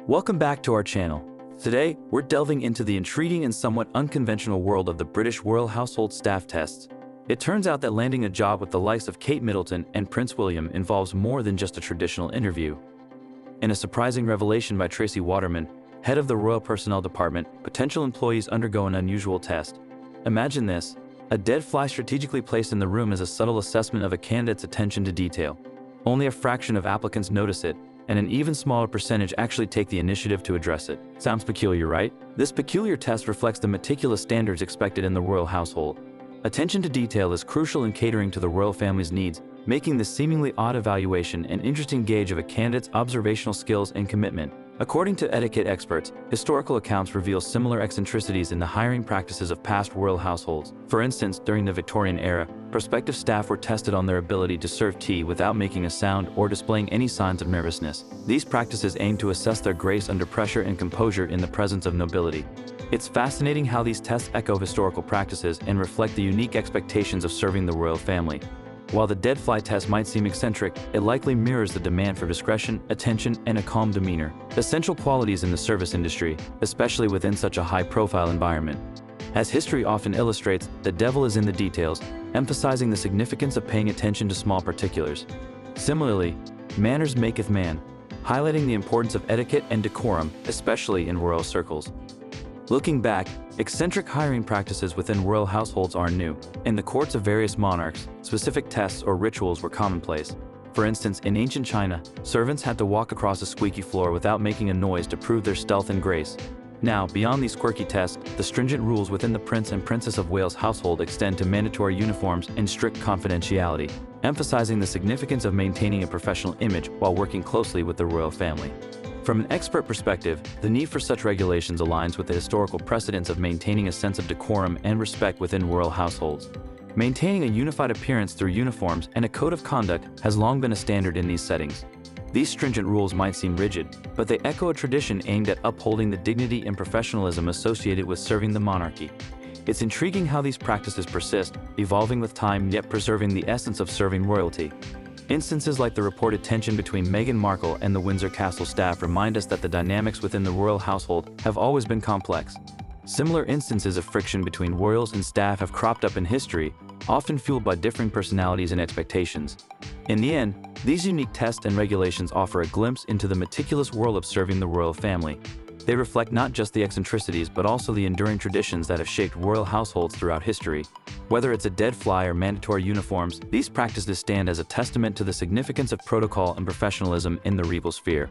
Welcome back to our channel. Today, we're delving into the intriguing and somewhat unconventional world of the British Royal Household Staff Tests. It turns out that landing a job with the likes of Kate Middleton and Prince William involves more than just a traditional interview. In a surprising revelation by Tracy Waterman, head of the Royal Personnel Department, potential employees undergo an unusual test. Imagine this: a dead fly strategically placed in the room as a subtle assessment of a candidate's attention to detail. Only a fraction of applicants notice it, and an even smaller percentage actually take the initiative to address it. Sounds peculiar, right? This peculiar test reflects the meticulous standards expected in the royal household. Attention to detail is crucial in catering to the royal family's needs, making this seemingly odd evaluation an interesting gauge of a candidate's observational skills and commitment. According to etiquette experts, historical accounts reveal similar eccentricities in the hiring practices of past royal households. For instance, during the Victorian era, prospective staff were tested on their ability to serve tea without making a sound or displaying any signs of nervousness. These practices aim to assess their grace under pressure and composure in the presence of nobility. It's fascinating how these tests echo historical practices and reflect the unique expectations of serving the royal family. While the dead fly test might seem eccentric, it likely mirrors the demand for discretion, attention, and a calm demeanor, essential qualities in the service industry, especially within such a high-profile environment. As history often illustrates, the devil is in the details, emphasizing the significance of paying attention to small particulars. Similarly, manners maketh man, highlighting the importance of etiquette and decorum, especially in royal circles. Looking back, eccentric hiring practices within royal households aren't new. In the courts of various monarchs, specific tests or rituals were commonplace. For instance, in ancient China, servants had to walk across a squeaky floor without making a noise to prove their stealth and grace. Now, beyond these quirky tests, the stringent rules within the Prince and Princess of Wales household extend to mandatory uniforms and strict confidentiality, emphasizing the significance of maintaining a professional image while working closely with the royal family. From an expert perspective, the need for such regulations aligns with the historical precedents of maintaining a sense of decorum and respect within royal households. Maintaining a unified appearance through uniforms and a code of conduct has long been a standard in these settings. These stringent rules might seem rigid, but they echo a tradition aimed at upholding the dignity and professionalism associated with serving the monarchy. It's intriguing how these practices persist, evolving with time yet preserving the essence of serving royalty. Instances like the reported tension between Meghan Markle and the Windsor Castle staff remind us that the dynamics within the royal household have always been complex. Similar instances of friction between royals and staff have cropped up in history, often fueled by differing personalities and expectations. In the end, these unique tests and regulations offer a glimpse into the meticulous world of serving the royal family. They reflect not just the eccentricities but also the enduring traditions that have shaped royal households throughout history. Whether it's a dead fly or mandatory uniforms, these practices stand as a testament to the significance of protocol and professionalism in the regal sphere.